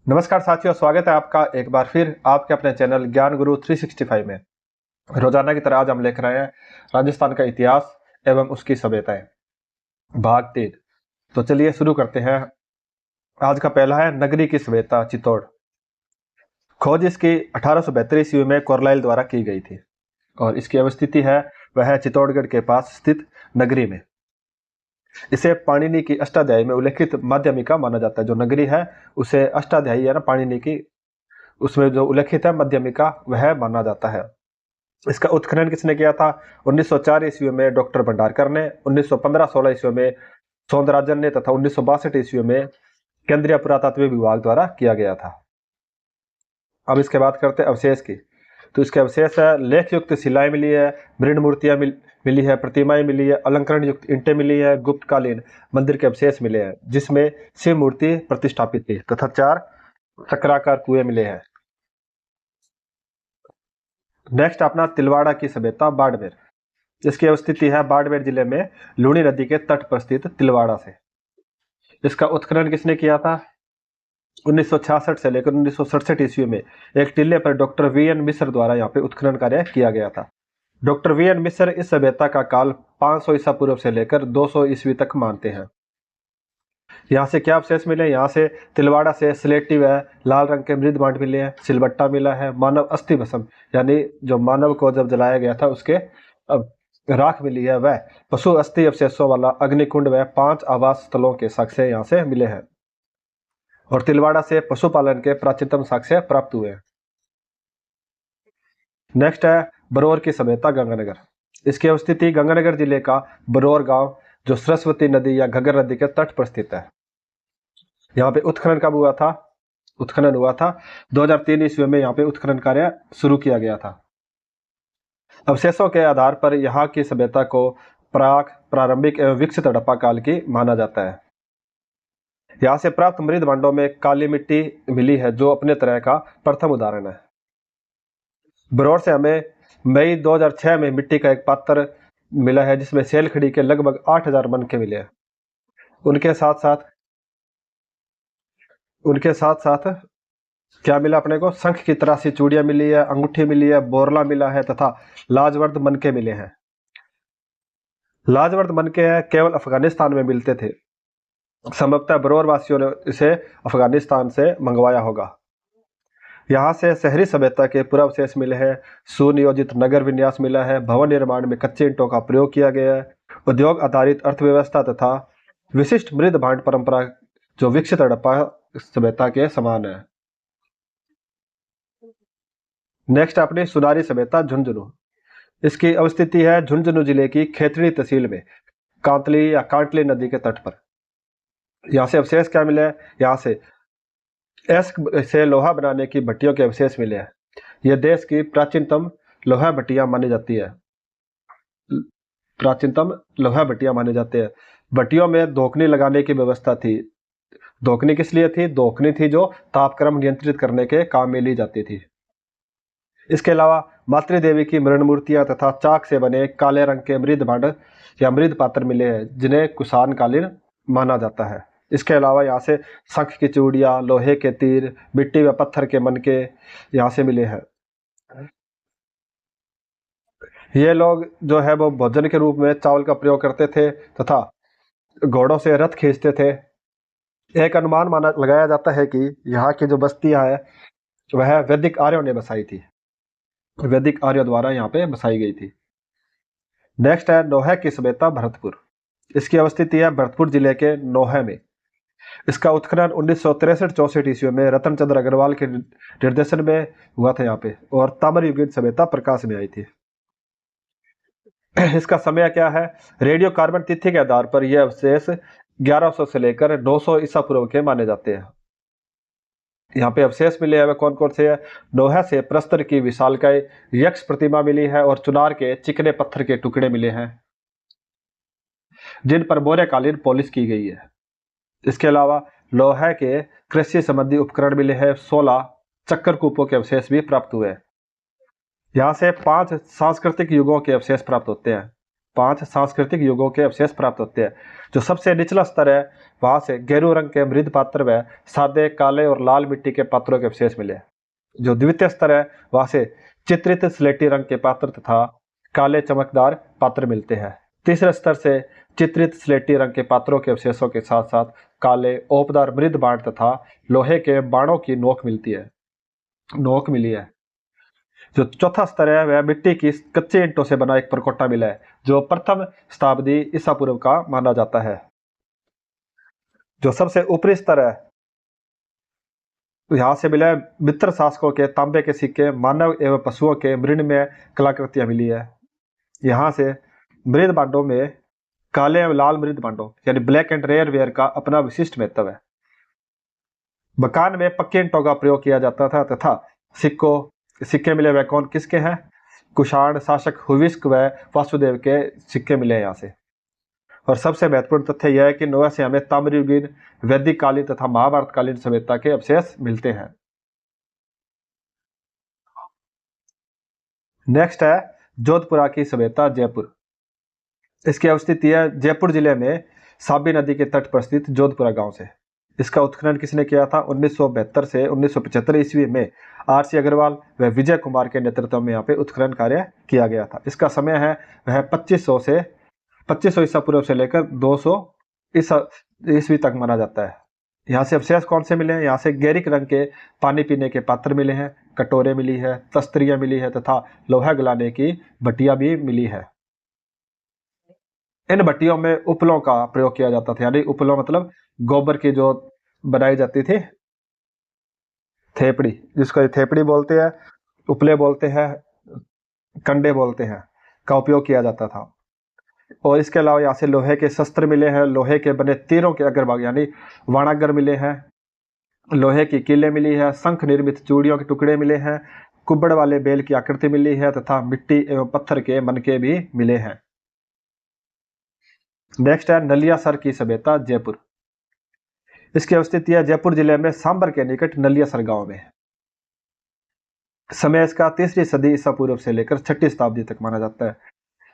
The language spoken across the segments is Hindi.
नमस्कार साथियों, स्वागत है आपका एक बार फिर आपके अपने चैनल ज्ञान गुरु 365 में। रोजाना की तरह आज हम लेकर आए हैं राजस्थान का इतिहास एवं उसकी सभ्यताएं, भाग 3। तो चलिए शुरू करते हैं। आज का पहला है नगरी की सभ्यता चित्तौड़। खोज इसकी 1872 ईस्वी में कोरलाइल द्वारा की गई थी और इसकी अवस्थिति है वह चित्तौड़गढ़ के पास स्थित नगरी में। इसे पाणिनि की अष्टाध्यायी में उल्लेखित माध्यमिका माना जाता है। जो नगरी है उसे अष्टाध्यायी है ना, पाणिनि की, उसमें जो उल्लेखित है मध्यमिका वह माना जाता है। इसका उत्खनन किसने किया था? 1904 ईस्वी में डॉक्टर भंडारकर ने, 1915-16 ईस्वी में सौंदराजन ने तथा 1962 ईस्वी में केंद्रीय पुरातत्व विभाग द्वारा किया गया था। अब इसके बात करते हैं अवशेष की। तो इसके अवशेष है लेख युक्त शिलाएं मिली है, मृण मूर्तियां मिली है, प्रतिमाएं मिली है, अलंकरण युक्त ईंटें मिली है, गुप्तकालीन मंदिर के अवशेष मिले हैं जिसमें शिव मूर्ति प्रतिष्ठापित थी तथा 4 चक्राकार कुएं मिले हैं। नेक्स्ट अपना तिलवाड़ा की सभ्यता बाड़मेर। इसकी अवस्थिति है बाड़मेर जिले में लूणी नदी के तट पर स्थित तिलवाड़ा से। इसका उत्खनन किसने किया था? 1966 से लेकर 1967 ईस्वी में एक टीले पर डॉक्टर वी.एन. मिश्र द्वारा यहाँ पे उत्खनन कार्य किया गया था। Doctor VN. मिश्र इस सभ्यता का काल 500 ईसा पूर्व से लेकर 200 ईस्वी तक मानते हैं। यहाँ से क्या अवशेष मिले? यहाँ से तिलवाड़ा से स्लेटी व लाल रंग के मृद भांड मिले हैं, सिलबट्टा मिला है, मानव अस्थि भस्म यानी जो मानव को जब जलाया गया था उसके राख मिली है, वह पशु अस्थि अवशेषों वाला अग्निकुंड व 5 आवास स्थलों के साक्ष्य यहाँ से मिले हैं और तिलवाड़ा से पशुपालन के प्राचीनतम साक्ष्य प्राप्त हुए हैं। नेक्स्ट है बरौर की सभ्यता गंगानगर। इसकी अवस्थिति गंगानगर जिले का बरौर गांव जो सरस्वती नदी या घग्गर नदी के तट पर स्थित है। यहाँ पे उत्खनन कब हुआ था? उत्खनन हुआ था 2003 ईस्वी में। यहाँ पे उत्खनन कार्य शुरू किया गया था। अवशेषों के आधार पर यहाँ की सभ्यता को प्रारंभिक एवं विकसित हड़प्पा काल की माना जाता है। यहाँ से प्राप्त मृद भांडों में काली मिट्टी मिली है जो अपने तरह का प्रथम उदाहरण है। बरौर से हमें मई 2006 में मिट्टी का एक पात्र मिला है जिसमें सेलखड़ी के लगभग 8000 मन के मिले हैं। उनके साथ साथ क्या मिला अपने को? शंख की 83 चूड़ियां मिली है, अंगूठी मिली है, बोरला मिला है तथा लाजवर्द मनके मिले हैं। लाजवर्द मनके केवल अफगानिस्तान में मिलते थे। संभवतः बरौर वासियों ने इसे अफगानिस्तान से मंगवाया होगा। यहाँ से शहरी सभ्यता के पूर्वावशेष मिले हैं, सुनियोजित नगर विन्यास मिला है, भवन निर्माण में कच्चे ईंटों का प्रयोग किया गया है, उद्योग आधारित अर्थव्यवस्था तथा विशिष्ट मृद भांड परंपरा जो विकसित हड़प्पा सभ्यता के समान है। नेक्स्ट अपनी सुनारी सभ्यता झुंझुनू। इसकी अवस्थिति है झुंझुनू जिले की खेतड़ी तहसील में कांतली या कांटली नदी के तट पर। यहाँ से अवशेष क्या मिले हैं? यहाँ से एस्क से लोहा बनाने की भट्टियों के अवशेष मिले हैं। यह देश की प्राचीनतम लोहा भट्टियां मानी जाती है। भट्टियों में धोखनी लगाने की व्यवस्था थी। धोखनी किस लिए थी? धोखनी थी जो तापक्रम नियंत्रित करने के काम में ली जाती थी। इसके अलावा मातृ देवी की मृण मूर्तियां तथा चाक से बने काले रंग के मृद भांड या मृद पात्र मिले हैं जिन्हें कुषाण कालीन माना जाता है। इसके अलावा यहाँ से शंख की चूड़ियां, लोहे के तीर, मिट्टी व पत्थर के मनके यहाँ से मिले हैं। ये लोग जो है वो भोजन के रूप में चावल का प्रयोग करते थे तथा घोड़ों से रथ खींचते थे। एक अनुमान लगाया जाता है कि यहाँ की जो बस्तियां है वह वैदिक आर्यों ने बसाई थी। वैदिक आर्यों द्वारा यहाँ पे बसाई गई थी। नेक्स्ट है नोहे की सभ्यता भरतपुर। इसकी अवस्थिति है भरतपुर जिले के नोहे में। इसका उत्खनन 1963-64 ईस्वी में रतन चंद्र अग्रवाल के निर्देशन में हुआ था यहाँ पे और ताम्र युगीन सभ्यता प्रकाश में आई थी। इसका समय क्या है? रेडियो कार्बन तिथि के आधार पर यह अवशेष 1100 से लेकर 900 ईसा पूर्व के माने जाते हैं। यहाँ पे अवशेष मिले हैं वे कौन कौन से हैं? नोहा से प्रस्तर की विशालकाय यक्ष प्रतिमा मिली है और चुनार के चिकने पत्थर के टुकड़े मिले हैं जिन पर मौर्यकालीन पॉलिश की गई है। इसके अलावा लोहे के कृषि संबंधी उपकरण मिले हैं। 16 चक्कर कूपों के अवशेष भी प्राप्त हुए हैं। यहाँ से 5 सांस्कृतिक युगों के अवशेष प्राप्त होते हैं। 5 सांस्कृतिक युगों के अवशेष प्राप्त होते हैं। जो सबसे निचला स्तर है वहां से गेरू रंग के मृद पात्र व सादे काले और लाल मिट्टी के पात्रों के अवशेष मिले। जो द्वितीय स्तर है वहां से चित्रित स्लेटी रंग के पात्र तथा काले चमकदार पात्र मिलते हैं। तीसरे स्तर से चित्रित स्लेटी रंग के पात्रों के अवशेषों के साथ साथ काले ओपदार मृद बाण तथा लोहे के बाणों की नोक मिली है। जो चौथा स्तर है वह मिट्टी की कच्चे ईंटों से बना एक परकोटा मिला है, जो प्रथम शताब्दी ईसा पूर्व का माना जाता है। जो सबसे ऊपरी स्तर है यहां से मिला है मित्र शासकों के तांबे के सिक्के, मानव एवं पशुओं के मृणमय कलाकृतियां मिली है। यहाँ से मृद बांडों में काले एवं लाल मृद बांडों यानी ब्लैक एंड रेयर वेयर का अपना विशिष्ट महत्व है। मकान में पक्के ईंटों का प्रयोग किया जाता था तथा सिक्के मिले वह कौन किसके हैं? कुषाण शासक हुविस्क व वासुदेव के सिक्के मिले यहाँ से। और सबसे महत्वपूर्ण तथ्य यह है कि नोआ से हमें ताम्रयुगीन, वैदिक कालीन तथा महाभारत कालीन सभ्यता के अवशेष मिलते हैं। नेक्स्ट है जोधपुरा की सभ्यता जयपुर। इसकी अवस्थिति है जयपुर जिले में साबी नदी के तट पर स्थित जोधपुरा गांव से। इसका उत्खनन किसने किया था? 1972 से 1975 ईस्वी में आर.सी. अग्रवाल व विजय कुमार के नेतृत्व में यहाँ पे उत्खनन कार्य किया गया था। इसका समय है वह 2500 ईसा पूर्व से लेकर 200 ईस्वी तक माना जाता है। यहाँ से अवशेष कौन से मिले हैं? यहाँ से गैरिक रंग के पानी पीने के पात्र मिले हैं, कटोरे मिली है, तस्तरियां मिली है तथा लोहा गलाने की भट्टियां भी मिली है। इन भट्टियों में उपलों का प्रयोग किया जाता था, यानी उपलों मतलब गोबर की जो बनाई जाती थी थेपड़ी, जिसको थेपड़ी बोलते हैं, उपले बोलते हैं, कंडे बोलते हैं, का उपयोग किया जाता था। और इसके अलावा यहाँ से लोहे के शस्त्र मिले हैं, लोहे के बने तीरों के अग्रभाग यानी वाणागर मिले हैं, लोहे की कीलें मिली है, शंख निर्मित चूड़ियों के टुकड़े मिले हैं, कुब्बड़ वाले बेल की आकृति मिली है तथा मिट्टी एवं पत्थर के मनके भी मिले हैं। नेक्स्ट है नलियासर की सभ्यता जयपुर। इसकी अवस्थिति है जयपुर जिले में सांबर के निकट नलियासर गांव में। समय इसका 3री सदी ईसा पूर्व से लेकर 6ठी शताब्दी तक माना जाता है।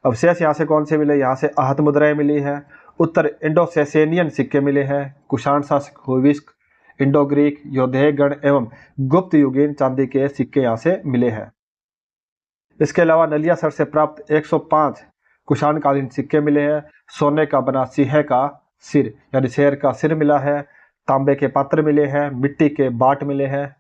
अवशेष यहाँ से कौन से मिले? यहाँ से आहत मुद्राएं मिली है, उत्तर इंडो सेसेनियन सिक्के मिले हैं, कुषाण शासक हुविस्क, इंडो ग्रीक योद्धेय गण एवं गुप्त युगीन चांदी के सिक्के यहाँ से मिले हैं। इसके अलावा नलियासर से प्राप्त 105 कुषाण कालीन सिक्के मिले हैं, सोने का बना सिंह का सिर यानी शेर का सिर मिला है, तांबे के पात्र मिले हैं, मिट्टी के बाट मिले हैं,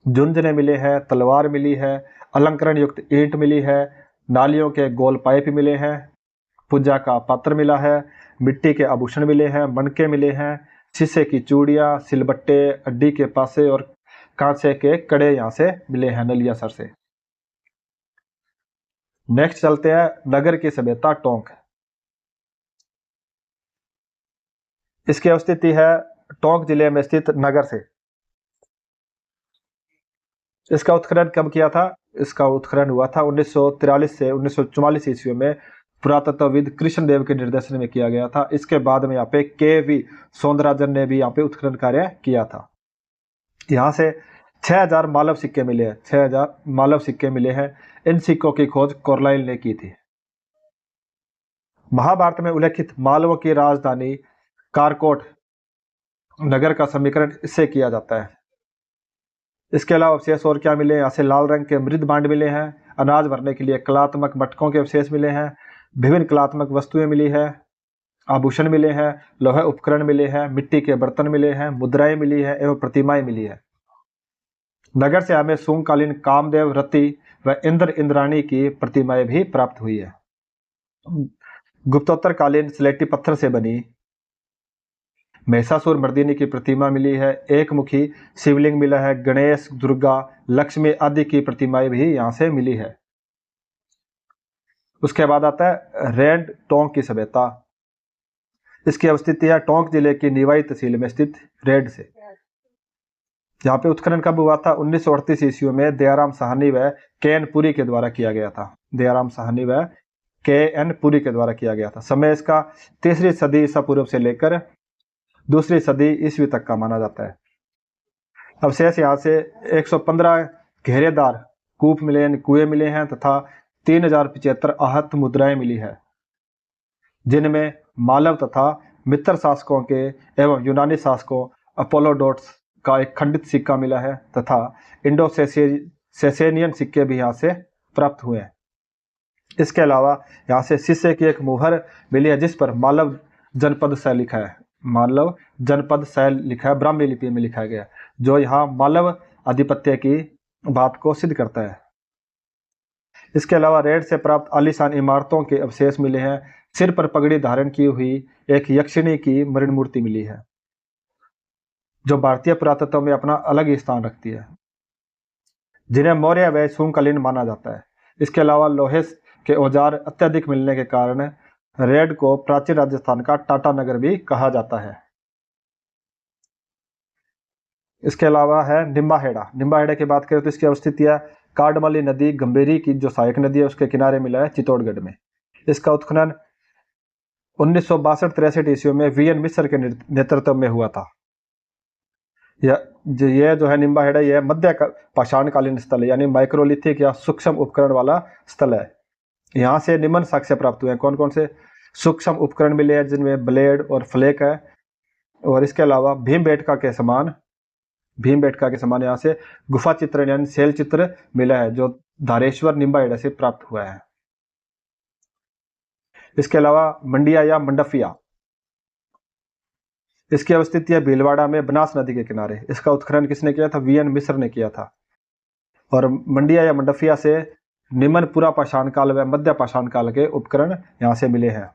झुंझुने मिले हैं, तलवार मिली है, अलंकरण युक्त ईंट मिली है, नालियों के गोल पाइप मिले हैं, पूजा का पात्र मिला है, मिट्टी के आभूषण मिले हैं, मणके मिले हैं, शीशे की चूड़ियां, सिलबट्टे, अड्डी के पासे और कांसे के कड़े यहाँ से मिले हैं नलियासर से। नेक्स्ट चलते हैं नगर की सभ्यता टोंक। इसकी अवस्थिति है टोंक जिले में स्थित नगर से। इसका उत्खनन कब किया था? इसका उत्खनन हुआ था 1943 से 1944 ईस्वी में पुरातत्वविद कृष्णदेव के निर्देशन में किया गया था। इसके बाद में यहाँ पे के.वी. सौंदराजन ने भी यहाँ पे उत्खनन कार्य किया था। यहाँ से 6000 मालव सिक्के मिले हैं, 6000 मालव सिक्के मिले हैं। इन सिक्कों की खोज कार्लाइल ने की थी। महाभारत में उल्लेखित मालवों की राजधानी कारकोट नगर का समीकरण इससे किया जाता है। इसके अलावा अवशेष और क्या मिले? यहाँ से लाल रंग के मृद बांड मिले हैं, अनाज भरने के लिए कलात्मक मटकों के अवशेष मिले हैं, विभिन्न कलात्मक वस्तुएं मिली है, आभूषण मिले हैं, लोहे उपकरण मिले हैं, मिट्टी के बर्तन मिले हैं, मुद्राएं मिली है एवं प्रतिमाएं मिली है। नगर से हमें सूंगकालीन कामदेव, रति व इंद्र इंद्राणी की प्रतिमाएं भी प्राप्त हुई है। गुप्तोत्तर कालीन स्लेटी पत्थर से बनी महिषासुर मर्दिनी की प्रतिमा मिली है, एक मुखी शिवलिंग मिला है, गणेश, दुर्गा, लक्ष्मी आदि की प्रतिमाएं भी यहाँ से मिली है। उसके बाद आता है रेड टोंक की सभ्यता। इसकी अवस्थिति है टोंक जिले की निवाई तहसील में स्थित रेड से। यहाँ पे उत्खनन कब हुआ था? 1938 ईस्वी में दयाराम साहनी व के.एन. पुरी के द्वारा किया गया था। दयाराम साहनी व के.एन. पुरी के द्वारा किया गया था। समय इसका 3री सदी ईसा पूर्व से लेकर 2री सदी ईस्वी तक का माना जाता है। अवशेष यहाँ से 115 घेरेदार कूप मिले, कुएं मिले हैं तथा 3075 आहत मुद्राएं मिली है, जिनमें मालव तथा मित्र शासकों के एवं यूनानी शासकों अपोलोडोट्स का एक खंडित सिक्का मिला है तथा इंडो सेसेनियन सिक्के भी यहाँ से प्राप्त हुए हैं। इसके अलावा यहाँ से शीशे की एक मुहर मिली है जिस पर मालव जनपद शैल लिखा है। मालव जनपद शैल लिखा है, ब्राह्मी लिपि में लिखा गया, जो यहाँ मालव आधिपत्य की बात को सिद्ध करता है। इसके अलावा रेड से प्राप्त आलीशान इमारतों के अवशेष मिले हैं। सिर पर पगड़ी धारण की हुई एक यक्षिणी की मृण मूर्ति मिली है जो भारतीय पुरातत्व में अपना अलग ही स्थान रखती है, जिन्हें मौर्य व शुंगकालीन माना जाता है। इसके अलावा लोहे के औजार अत्यधिक मिलने के कारण रेड को प्राचीन राजस्थान का टाटा नगर भी कहा जाता है। इसके अलावा है निम्बाहेड़ा। निम्बाहेड़ा की बात करें तो इसकी अवस्थिति है काडमाली नदी गंभीरी की जो सहायक नदी है उसके किनारे मिला है चित्तौड़गढ़ में। इसका उत्खनन 1962-63 ईस्वी में वीएन मिश्र के नेतृत्व में हुआ था। ये जो है निम्बाहेड़ा यह मध्य पाषाणकालीन स्थल है, यानी माइक्रोलिथिक या सूक्ष्म उपकरण वाला स्थल है। यहाँ से निम्न साक्ष्य प्राप्त हुए हैं। कौन कौन से सूक्ष्म उपकरण मिले हैं जिनमें ब्लेड और फ्लेक है, और इसके अलावा भीमबेटका के समान यहाँ से गुफा चित्र यानी शैल चित्र मिला है जो धारेश्वर निम्बाहेड़ा से प्राप्त हुआ है। इसके अलावा मंडिया या मंडफिया, इसकी अवस्थिति है भीलवाड़ा में बनास नदी के किनारे। इसका उत्खनन किसने किया था? वीएन मिश्र ने किया था। और मंडिया या मंडफिया से निम्न पुरा पाषाण काल व मध्य पाषाण काल के उपकरण यहाँ से मिले हैं।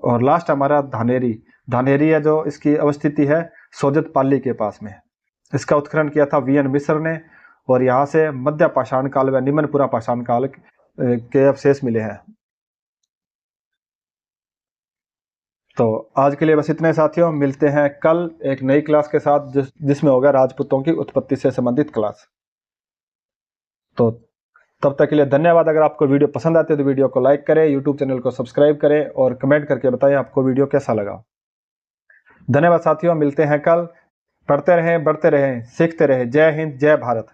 और लास्ट हमारा धानेरी है जो इसकी अवस्थिति है सोजत पाली के पास में। इसका उत्खनन किया था वीएन मिश्र ने, और यहाँ से मध्य पाषाण काल व निम्न पुरा पाषाण काल के अवशेष मिले हैं। तो आज के लिए बस इतने साथियों, मिलते हैं कल एक नई क्लास के साथ जिसमें होगा राजपूतों की उत्पत्ति से संबंधित क्लास। तो तब तक के लिए धन्यवाद। अगर आपको वीडियो पसंद आती है तो वीडियो को लाइक करें, यूट्यूब चैनल को सब्सक्राइब करें और कमेंट करके बताएं आपको वीडियो कैसा लगा। धन्यवाद साथियों, मिलते हैं कल। पढ़ते रहें, बढ़ते रहें, सीखते रहें। जय हिंद, जय भारत।